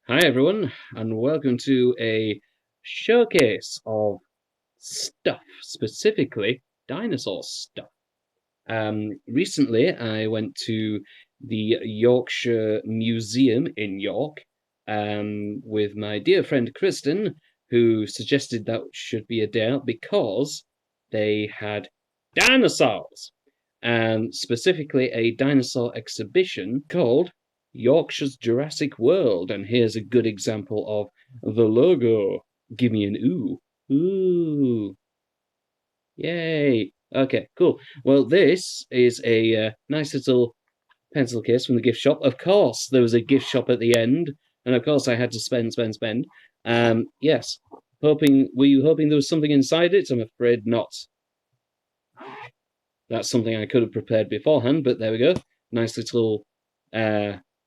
Hi everyone, and welcome to a showcase of stuff, specifically dinosaur stuff. Recently, I went to the Yorkshire Museum in York with my dear friend Kristen, who suggested that should be a day out because they had dinosaurs, and specifically a dinosaur exhibition called Yorkshire's Jurassic World. And here's a good example of the logo. Give me an ooh. Ooh. Yay. Okay, cool. Well, this is a nice little pencil case from the gift shop. Of course, there was a gift shop at the end, and of course I had to spend. Yes. Were you hoping there was something inside it? I'm afraid not. That's something I could have prepared beforehand, but there we go. Nice little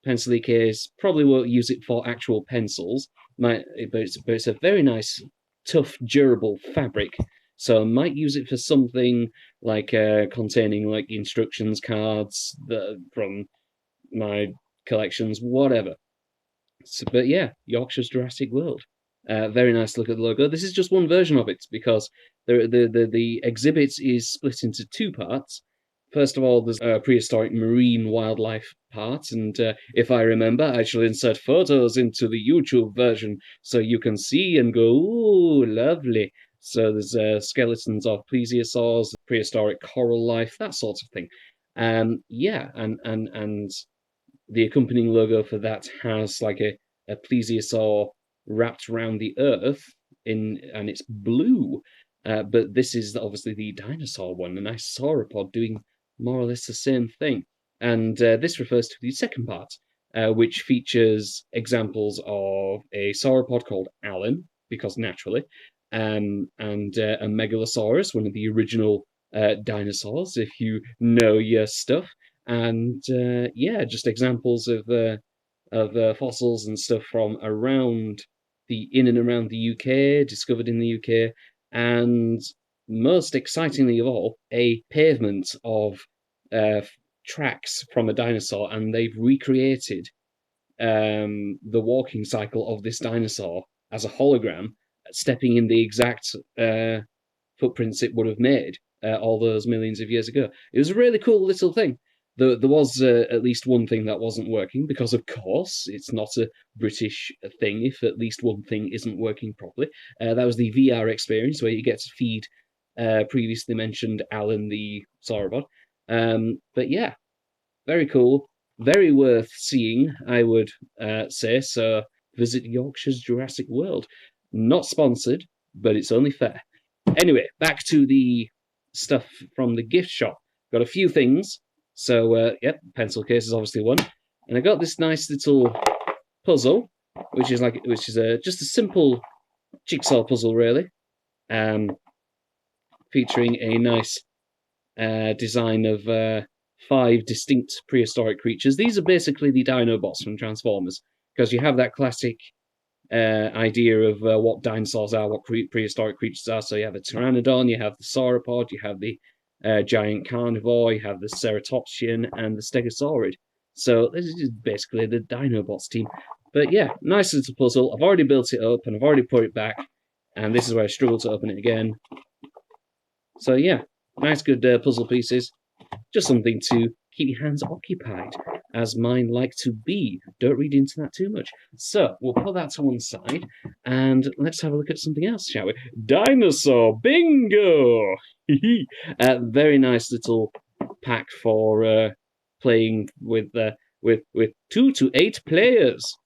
pencil case. Probably won't use it for actual pencils, but it's a very nice, tough, durable fabric. So I might use it for something like containing like instructions cards from my collections, whatever. So, but yeah, Yorkshire's Jurassic World. Very nice look at the logo. This is just one version of it because the exhibit is split into two parts. First of all, there's a prehistoric marine wildlife part, and if I remember, I shall insert photos into the YouTube version so you can see and go, ooh, lovely. So there's skeletons of plesiosaurs, prehistoric coral life, that sort of thing. Yeah, and the accompanying logo for that has like a plesiosaur wrapped around the earth and it's blue. But this is obviously the dinosaur one, a nice sauropod doing more or less the same thing. And this refers to the second part, which features examples of a sauropod called Alan, because naturally, and a megalosaurus, one of the original dinosaurs, if you know your stuff. And yeah, just examples of fossils and stuff from around in and around the UK, discovered in the UK, and most excitingly of all, a pavement of tracks from a dinosaur, and they've recreated the walking cycle of this dinosaur as a hologram, stepping in the exact footprints it would have made all those millions of years ago. It was a really cool little thing. There was at least one thing that wasn't working, because of course it's not a British thing if at least one thing isn't working properly. That was the VR experience where you get to feed previously mentioned Alan the sauropod. But yeah, very cool, very worth seeing, I would say. So visit Yorkshire's Jurassic World. Not sponsored, but it's only fair. Anyway, back to the stuff from the gift shop. Got a few things. So, yep, pencil case is obviously one. And I got this nice little puzzle, which is just a simple jigsaw puzzle, really, featuring a nice design of 5 distinct prehistoric creatures. These are basically the Dinobots from Transformers, because you have that classic idea of what dinosaurs are, what prehistoric creatures are. So you have the Pteranodon, you have the Sauropod, you have the giant carnivore, you have the Ceratopsian, and the Stegosaurid. So this is basically the Dinobots team. But yeah, nice little puzzle. I've already built it up and I've already put it back, and this is where I struggle to open it again. So yeah, nice good puzzle pieces. Just something to keep your hands occupied, as mine like to be. Don't read into that too much. So we'll put that to one side, and let's have a look at something else, shall we? Dinosaur bingo! Very nice little pack for playing with 2 to 8 players.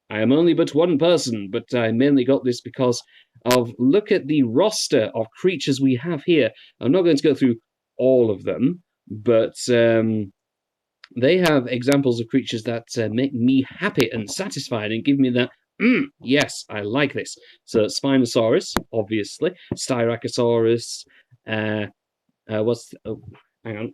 I am only but one person, but I mainly got this because of look at the roster of creatures we have here. I'm not going to go through all of them, but they have examples of creatures that make me happy and satisfied and give me that, yes, I like this. So Spinosaurus, obviously, Styracosaurus, hang on,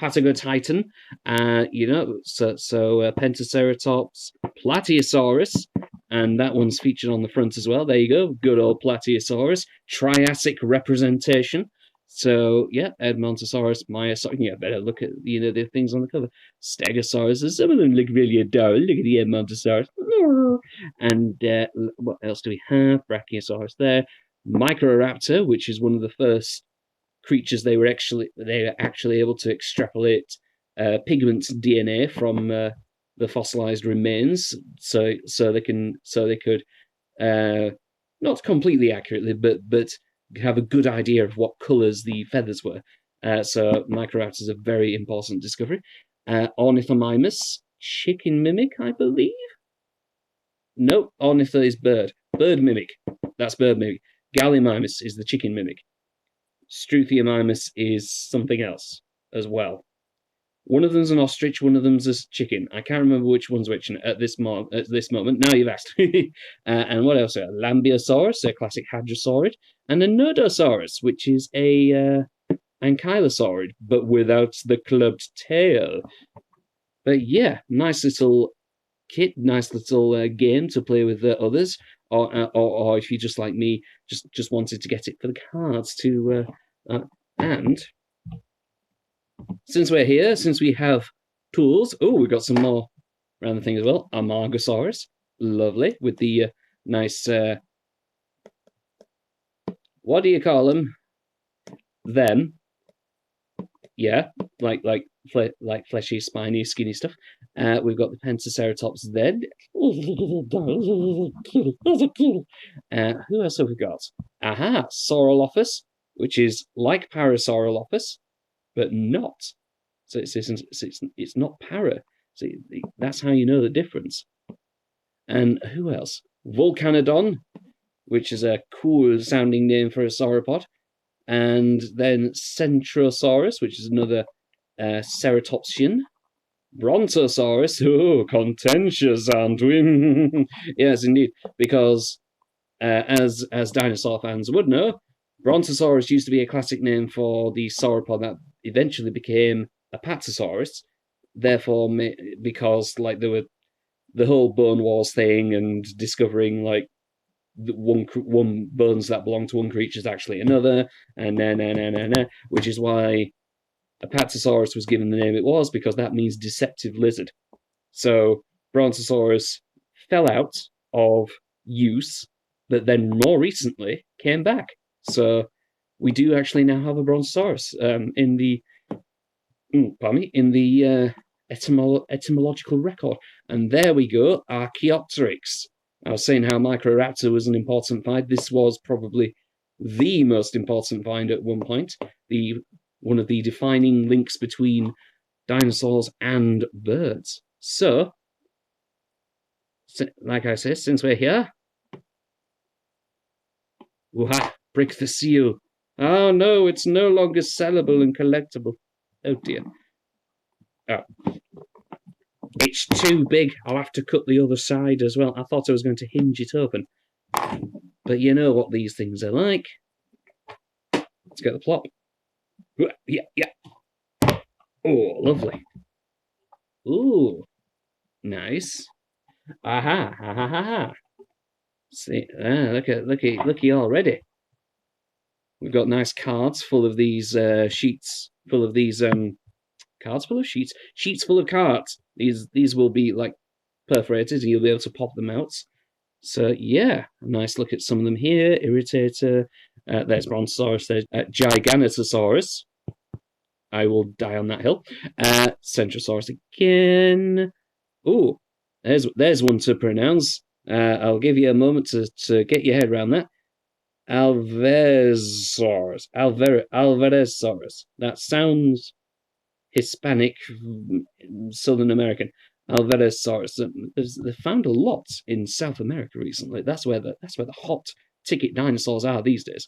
Patagotitan, Pentaceratops, Plateosaurus, and that one's featured on the front as well. There you go, good old Plateosaurus, Triassic representation. So yeah, Edmontosaurus, Myosaurus. Yeah, better look at the things on the cover. Stegosaurus. Some of them look really adorable. Look at the Edmontosaurus. And what else do we have? Brachiosaurus there. Microraptor, which is one of the first creatures they were actually able to extrapolate pigment DNA from the fossilized remains, so they could not completely accurately, but have a good idea of what colors the feathers were. So Microraptor is a very important discovery. Ornithomimus, chicken mimic, I believe. No, ornitho is bird. Bird mimic. That's bird mimic. Gallimimus is the chicken mimic. Struthiomimus is something else as well. One of them's an ostrich, one of them's a chicken. I can't remember which one's which at this moment. Now you've asked. And what else? Lambeosaurus, a classic hadrosaurid, and a Nodosaurus, which is a ankylosaurid, but without the clubbed tail. But yeah, nice little kit, nice little game to play with others, or if you just like me, just wanted to get it for the cards to. And since we're here, since we have tools, we've got some more around the thing as well. Amargosaurus, lovely, with the nice. What do you call them? Them. Yeah, like fleshy, spiny, skinny stuff. We've got the Pentaceratops then. Who else have we got? Aha, Saurolophus, which is like Parasaurolophus, but not. So it's not para. So that's how you know the difference. And who else? Volcanodon, which is a cool sounding name for a sauropod. And then Centrosaurus, which is another ceratopsian. Brontosaurus, contentious, aren't we? Yes, indeed, because as dinosaur fans would know, Brontosaurus used to be a classic name for the sauropod that eventually became Apatosaurus. Therefore, because there were the whole Bone Wars thing and discovering one bones that belong to one creature is actually another, and which is why Apatosaurus was given the name it was, because that means deceptive lizard. So Brontosaurus fell out of use, but then more recently came back. So we do actually now have a Brontosaurus in the etymological record. And there we go, Archaeopteryx. I was saying how Microraptor was an important find. This was probably the most important find at one point. One of the defining links between dinosaurs and birds. So, like I said, since we're here, break the seal. Oh no, it's no longer sellable and collectible. Oh dear. Oh. It's too big. I'll have to cut the other side as well. I thought I was going to hinge it open. But you know what these things are like. Let's get the plop. Yeah. Oh, lovely. Ooh, nice. Aha. See, look at already. We've got nice cards full of these sheets, full of these cards full of sheets, sheets full of cards. These will be perforated, and you'll be able to pop them out. So yeah, a nice look at some of them here. Irritator. There's Brontosaurus. There's Giganotosaurus. I will die on that hill. Centrosaurus again. Oh, there's one to pronounce. I'll give you a moment to get your head around that. Alvarezsaurus. That sounds Hispanic, Southern American. Alvarezsaurus. They've found a lot in South America recently. That's where the hot ticket dinosaurs are these days.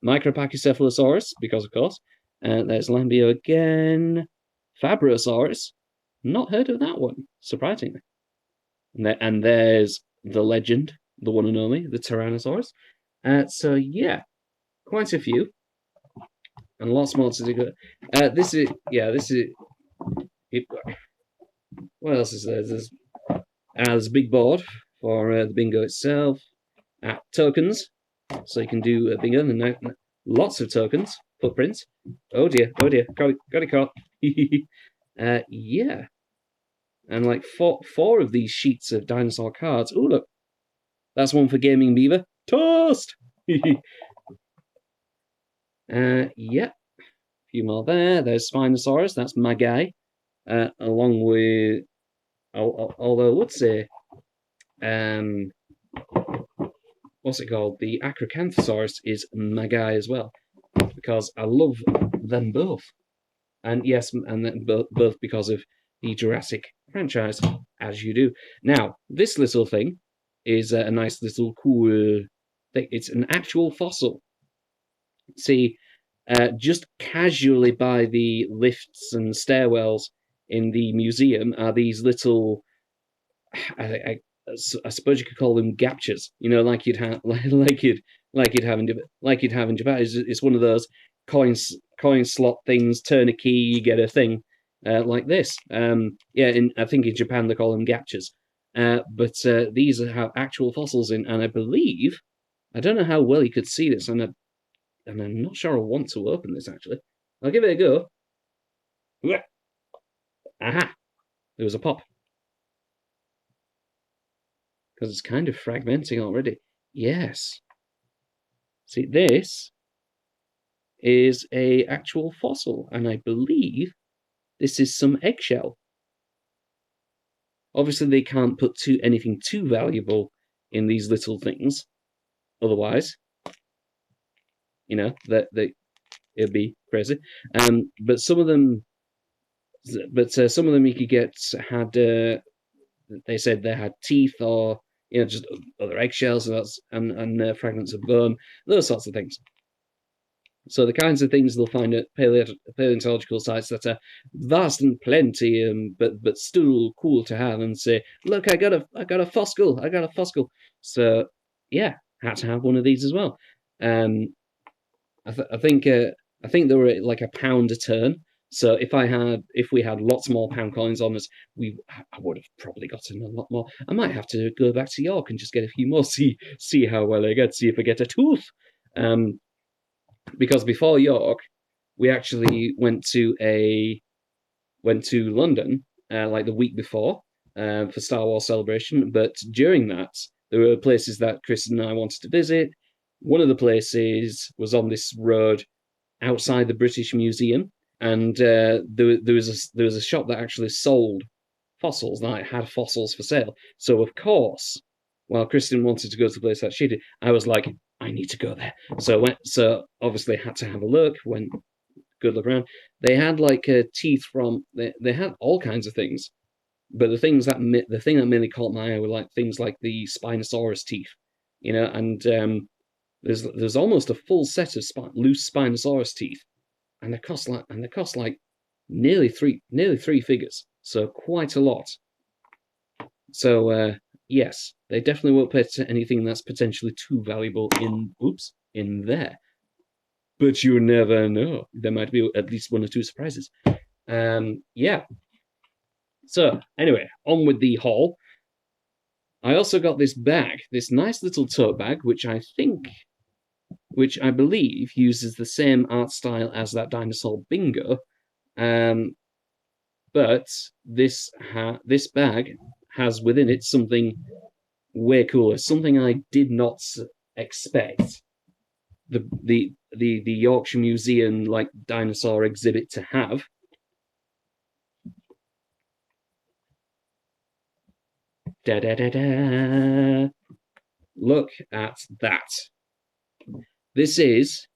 Micropachycephalosaurus, because of course. There's Lambio again. Fabrosaurus. Not heard of that one, surprisingly. And there's the legend, the one and only, the Tyrannosaurus. So yeah, quite a few, and lots more to do. This is. What else is there? There's a big board for the bingo itself. Tokens, so you can do a bingo. And lots of tokens. footprints. Oh dear, got it caught. Yeah, and like four of these sheets of dinosaur cards. Oh look, that's one for Gaming Beaver. Toast. Yeah, a few more there. There's Spinosaurus. That's my guy. Along with, although I would say, what's it called? The Acrocanthosaurus is my guy as well, because I love them both. And yes, and then both because of the Jurassic franchise, as you do. Now, this little thing is a nice little cool thing. It's an actual fossil. See, just casually by the lifts and stairwells in the museum are these little, I suppose you could call them gaptures. You know, like you'd have, like you'd have in Japan. It's one of those coin slot things. Turn a key, you get a thing like this. Yeah, I think in Japan they call them gaptures. But these have actual fossils in, and I believe, I don't know how well you could see this, and I'm not sure I want to open this actually. I'll give it a go. Aha! There was a pop. Because it's kind of fragmenting already. Yes. See, this is a actual fossil, and I believe this is some eggshell. Obviously, they can't put anything too valuable in these little things, otherwise, you know, that it'd be crazy. But some of them, you could get had. They said they had teeth or just other eggshells and fragments of bone, those sorts of things. So the kinds of things they'll find at paleontological sites that are vast and plenty, but still cool to have, and say, look, I got a fossil. So yeah, had to have one of these as well. I think they were like £1 a turn. So if we had lots more pound coins on us, I would have probably gotten a lot more. I might have to go back to York and just get a few more, see how well I get, see if I get a tooth. Because before York, we actually went to London like the week before for Star Wars Celebration. But during that, there were places that Chris and I wanted to visit. One of the places was on this road outside the British Museum, and there was a shop that actually sold fossils, that had fossils for sale. So of course, while Kristen wanted to go to the place that she did, I was like, I need to go there. So obviously had to have a look. Went good look around. They had like teeth from. They had all kinds of things, but the thing that mainly caught my eye were like things like the Spinosaurus teeth, and there's almost a full set of loose Spinosaurus teeth, and they cost like nearly three figures, so quite a lot. So yes, they definitely won't pay anything that's potentially too valuable in there. But you never know. There might be at least one or two surprises. Yeah. So anyway, on with the haul. I also got this bag, this nice little tote bag, which I believe uses the same art style as that dinosaur bingo. But this bag has within it something way cooler, something I did not expect the Yorkshire Museum like dinosaur exhibit to have. Da da da da! Look at that. This is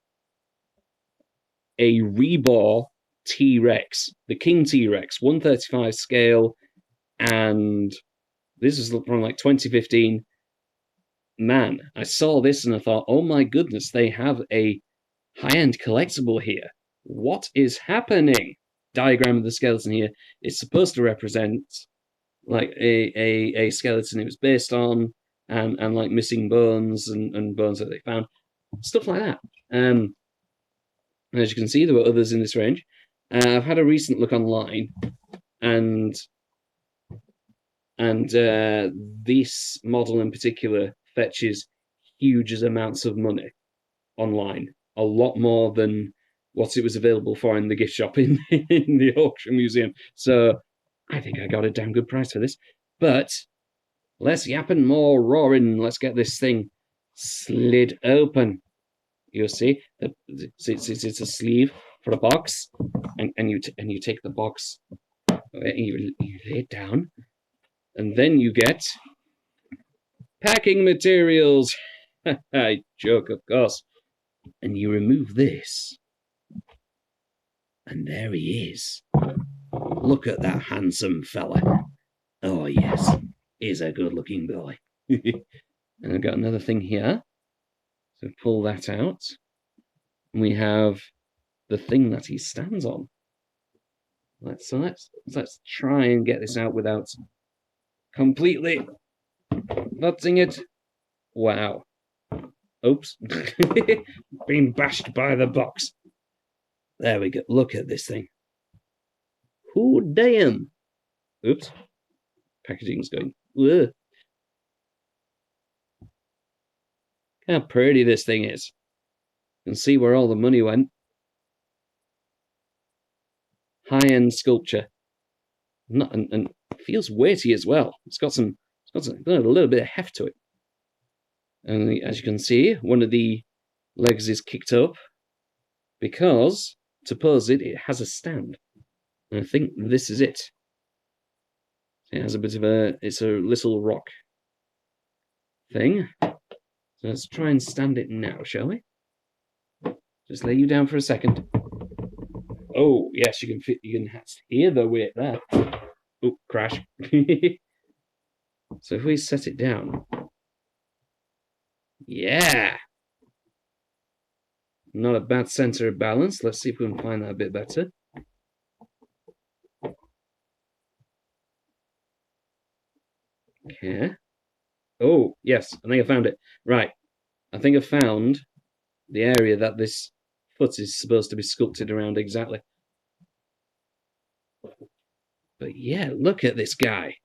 a rebar T-Rex, the King T-Rex, 1/35 scale, and this is from like 2015. Man, I saw this and I thought, oh my goodness, they have a high-end collectible here. What is happening? Diagram of the skeleton here is supposed to represent like a skeleton it was based on, and like missing bones and bones that they found, stuff like that. As you can see, there were others in this range. I've had a recent look online, and this model in particular fetches huge amounts of money online, a lot more than what it was available for in the gift shop in the Yorkshire Museum. So I think I got a damn good price for this. But less yapping, more roaring. Let's get this thing slid open. You see, it's a sleeve for a box, and you take the box, you lay it down, and then you get packing materials. I joke, of course. And you remove this, and there he is. Look at that handsome fella. Oh yes, he's a good-looking boy. And I've got another thing here. So pull that out. And we have the thing that he stands on. Let's try and get this out without completely butting it. Wow. Oops. Being bashed by the box. There we go. Look at this thing. Oh, damn. Oops. Packaging's going. Ugh. How pretty this thing is. You can see where all the money went. High-end sculpture. And feels weighty as well. It's got a little bit of heft to it. And as you can see, one of the legs is kicked up because to pose it, it has a stand. And I think this is it. It has a bit of it's a little rock thing. So let's try and stand it now, shall we? Just lay you down for a second. Oh, yes, you can hear the weight there. Oh, crash. So if we set it down. Yeah! Not a bad center of balance. Let's see if we can find that a bit better. Okay. Oh, yes, I think I found it. Right. I think I found the area that this foot is supposed to be sculpted around exactly. But yeah, look at this guy.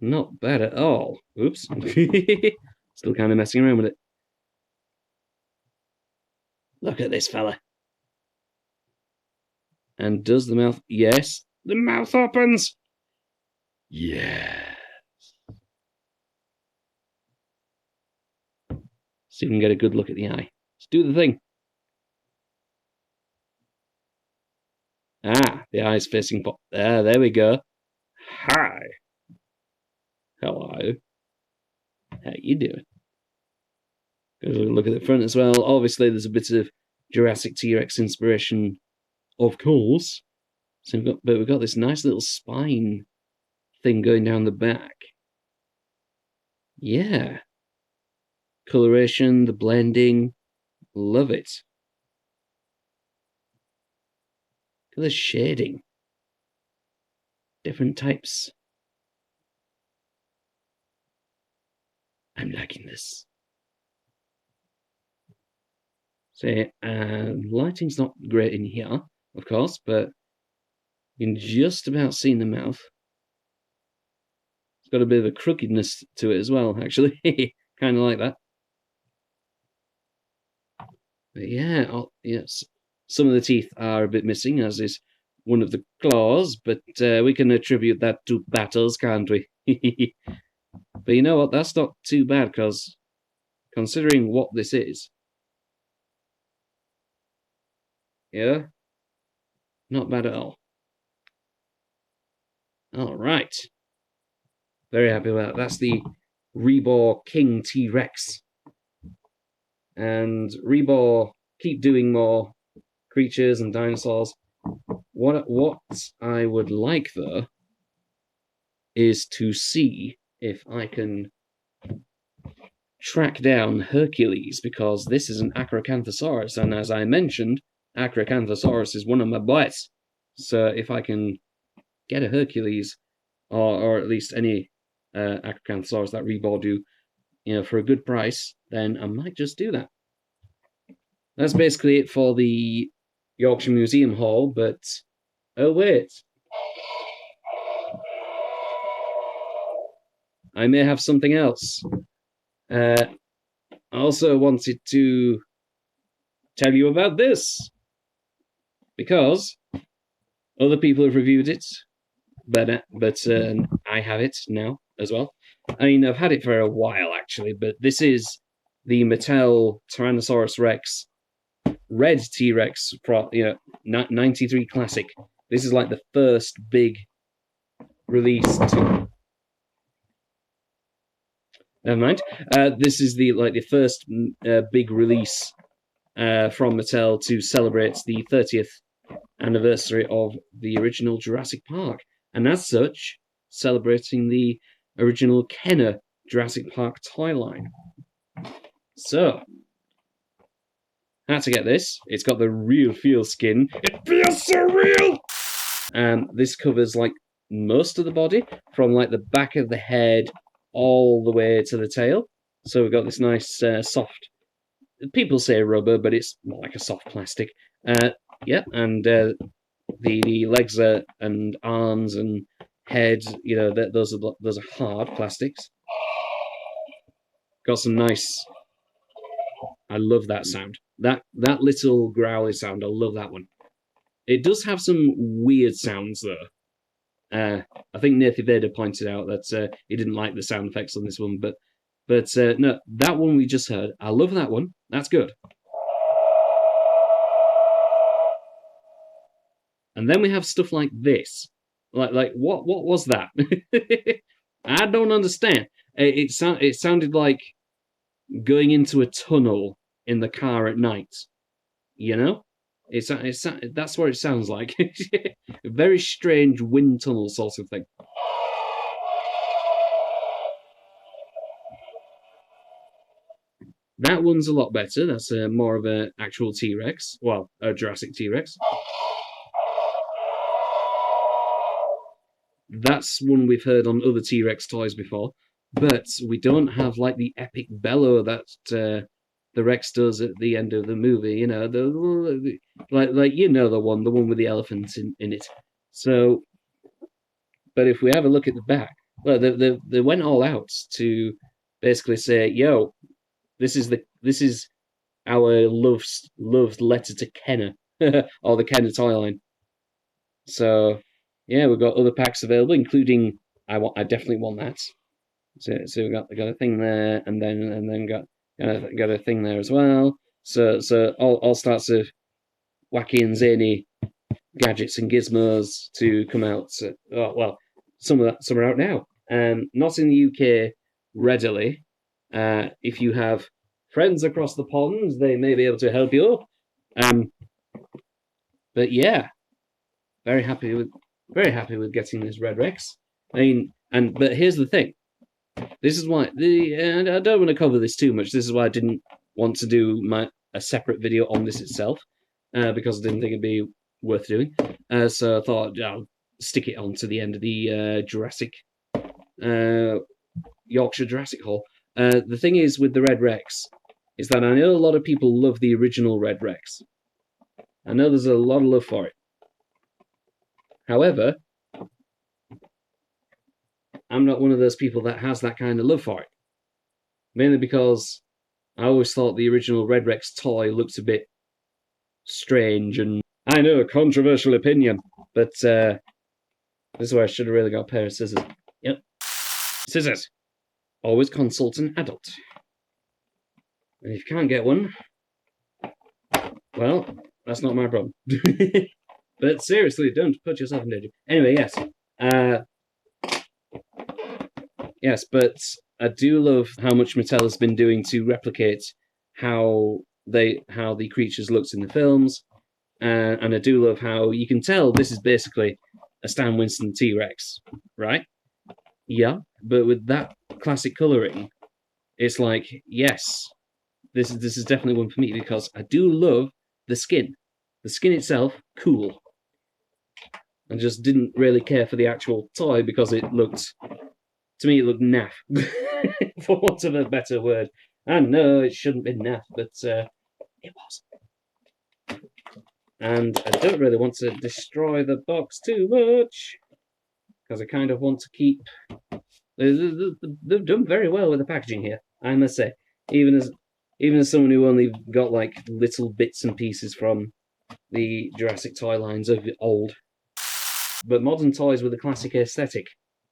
Not bad at all. Oops. Still kind of messing around with it. Look at this fella. And does the mouth... Yes, the mouth opens! Yes. See if we can get a good look at the eye. Let's do the thing. Ah, the eye's facing... there we go. Hi. Hello. How you doing? Good look at the front as well. Obviously, there's a bit of Jurassic T-Rex inspiration, of course. So we've got this nice little spine thing going down the back. Yeah. Coloration, the blending. Love it. Look at the shading. Different types. I'm liking this. So, lighting's not great in here, of course, but you can just about see the mouth. It's got a bit of a crookedness to it as well, actually. Kind of like that. But yeah, yes, some of the teeth are a bit missing, as is one of the claws, but we can attribute that to battles, can't we? But you know what? That's not too bad, because considering what this is, yeah, not bad at all. All right. Very happy with that. That's the Rebor King T-Rex. And Rebor keep doing more creatures and dinosaurs. What I would like, though, is to see if I can track down Hercules, because this is an Acrocanthosaurus, and as I mentioned, Acrocanthosaurus is one of my boys. So if I can get a Hercules, or at least any Acrocanthosaurus that Rebor do, for a good price, then I might just do that. That's basically it for the Yorkshire Museum haul, but oh wait, I may have something else. I also wanted to tell you about this. Because other people have reviewed it, but I have it now as well. I mean, I've had it for a while, actually, but this is the Mattel Tyrannosaurus Rex Red T-Rex, 93 Classic. This is like the first big release. Never mind. This is the first big release from Mattel to celebrate the 30th anniversary of the original Jurassic Park, and as such, celebrating the original Kenner Jurassic Park toy line. So, had to get this. It's got the real feel skin. It feels so real! This covers like most of the body, from like the back of the head all the way to the tail. So we've got this nice soft, people say rubber, but it's more like a soft plastic. Yeah, and the legs and arms and head, those are hard plastics. Got some nice. I love that sound. That little growly sound. I love that one. It does have some weird sounds though. I think Nathan Vader pointed out that he didn't like the sound effects on this one, but no, that one we just heard. I love that one. That's good. And then we have stuff like this. Like what was that? I don't understand. It sounded like going into a tunnel in the car at night. You know? That's what it sounds like. A very strange wind tunnel sort of thing. That one's a lot better. That's more of an actual T-Rex. Well, a Jurassic T-Rex. That's one we've heard on other T-Rex toys before, but we don't have like the epic bellow that the Rex does at the end of the movie. You know, like the one with the elephant in it. So, but if we have a look at the back, well, they went all out to basically say, "Yo, this is our loved letter to Kenner or the Kenner toy line." So. Yeah, we've got other packs available, including I definitely want that. So we got a thing there, and then got a thing there as well. So all sorts of wacky and zany gadgets and gizmos to come out. Some are out now. Not in the UK readily. If you have friends across the pond, they may be able to help you. But yeah, very happy with getting this Red Rex. I mean, but here's the thing. This is why and I don't want to cover this too much. This is why I didn't want to do a separate video on this itself, because I didn't think it'd be worth doing. So I thought I'll stick it on to the end of the Jurassic Yorkshire Jurassic haul. The thing is with the Red Rex is that I know a lot of people love the original Red Rex. I know there's a lot of love for it. However, I'm not one of those people that has that kind of love for it. Mainly because I always thought the original Red Rex toy looked a bit strange, and I know, a controversial opinion, but this is where I should have really got a pair of scissors. Yep. Scissors. Always consult an adult. And if you can't get one, well, that's not my problem. But seriously, don't put yourself in danger. Anyway, yes. Yes, but I do love how much Mattel has been doing to replicate how the creatures looked in the films. And I do love how you can tell this is basically a Stan Winston T-Rex, right? Yeah, but with that classic colouring, it's like, yes, this is definitely one for me, because I do love the skin. The skin itself, cool. I just didn't really care for the actual toy because it looked naff, for want of a better word. And no, it shouldn't be naff, but it was. And I don't really want to destroy the box too much, because I kind of want to keep. They've done very well with the packaging here, I must say. Even as even as someone who only got like little bits and pieces from the Jurassic toy lines of old. But modern toys with a classic aesthetic.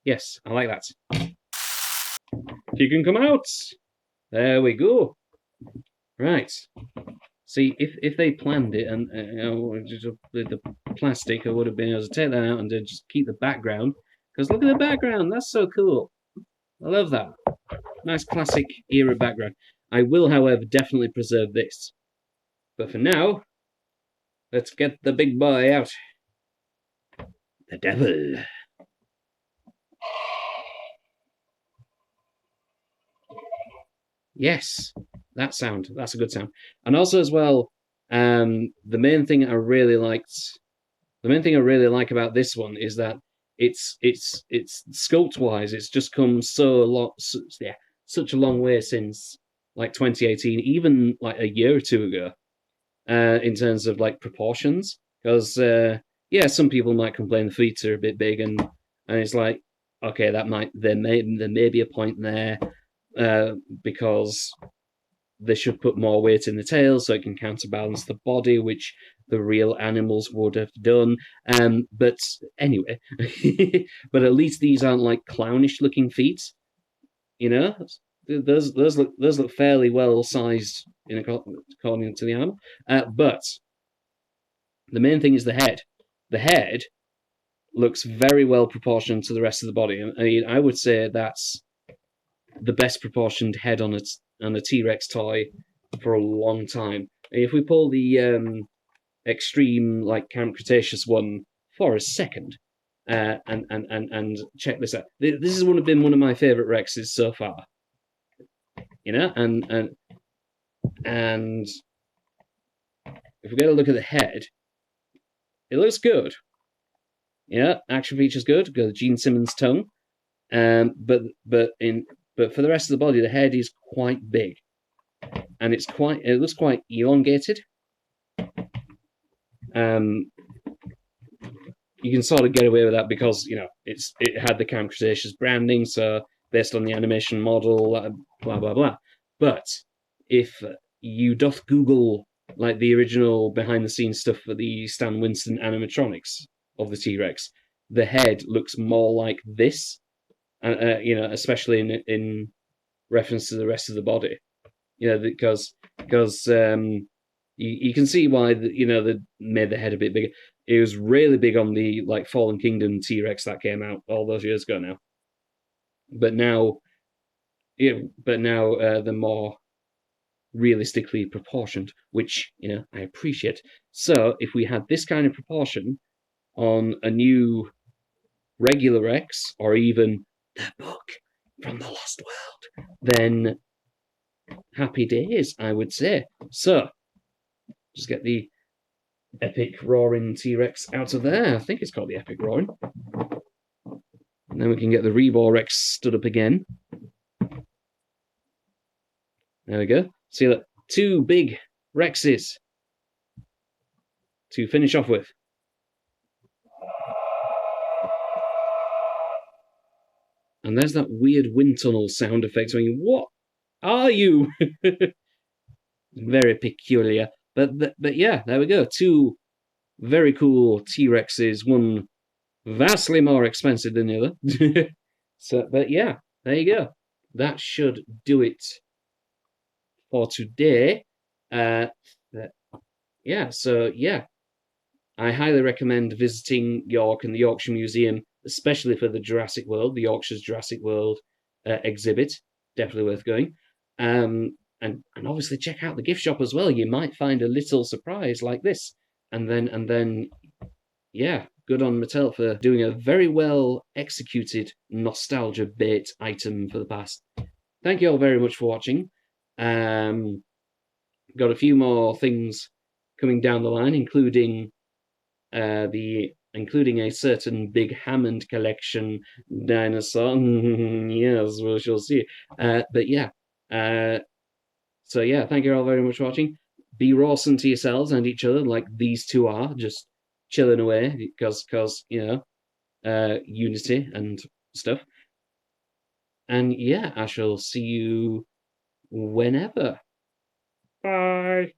Yes, I like that. You can come out! There we go. Right. See, if they planned it and the plastic, I would have been able to take that out and just keep the background. Because look at the background, that's so cool. I love that. Nice classic era background. I will, however, definitely preserve this. But for now, let's get the big boy out. The devil. Yes, that sound. That's a good sound. And also as well, the main thing I really like about this one is that it's sculpt wise, it's just come such a long way since like 2018, even like a year or two ago, in terms of like proportions. Because some people might complain the feet are a bit big, and it's like, okay, there may be a point there, because they should put more weight in the tail so it can counterbalance the body, which the real animals would have done. But anyway, but at least these aren't like clownish looking feet. You know, those look fairly well sized according to the animal. But the main thing is the head. The head looks very well proportioned to the rest of the body. I mean, I would say that's the best proportioned head on a T-Rex toy for a long time. If we pull the extreme like Camp Cretaceous one for a second, and check this out. This has been one of my favorite Rexes so far. You know, and if we get a look at the head, it looks good. Yeah, action features good. Got the Gene Simmons tongue, but for the rest of the body, the head is quite big, and it looks quite elongated. You can sort of get away with that because it had the Camp Cretaceous branding, so based on the animation model, blah blah blah. But if you doth Google like the original behind the scenes stuff for the Stan Winston animatronics of the T-Rex, the head looks more like this, especially in reference to the rest of the body. Because you can see why they made the head a bit bigger. It was really big on the like Fallen Kingdom T-Rex that came out all those years ago now. But now, they're more realistically proportioned, which I appreciate. So if we had this kind of proportion on a new regular Rex, or even the book from the Lost World, then happy days, I would say. So just get the epic roaring T-Rex out of there. I think it's called the epic roaring. And then we can get the Rebor Rex stood up again. There we go. See that? Two big Rexes to finish off with. And there's that weird wind tunnel sound effect. I mean, what are you? Very peculiar. But yeah, there we go. Two very cool T-Rexes. One vastly more expensive than the other. But yeah, there you go. That should do it for today. I highly recommend visiting York and the Yorkshire Museum, especially for the Jurassic World, the Yorkshire's Jurassic World exhibit. Definitely worth going. And obviously check out the gift shop as well. You might find a little surprise like this. And then, yeah, good on Mattel for doing a very well executed nostalgia bait item for the past. Thank you all very much for watching. Got a few more things coming down the line, including a certain Big Hammond collection dinosaur. Yes, we shall see. But yeah. So yeah, thank you all very much for watching. Be rawsome to yourselves and each other, like these two are, just chilling away because unity and stuff. And yeah, I shall see you whenever. Bye.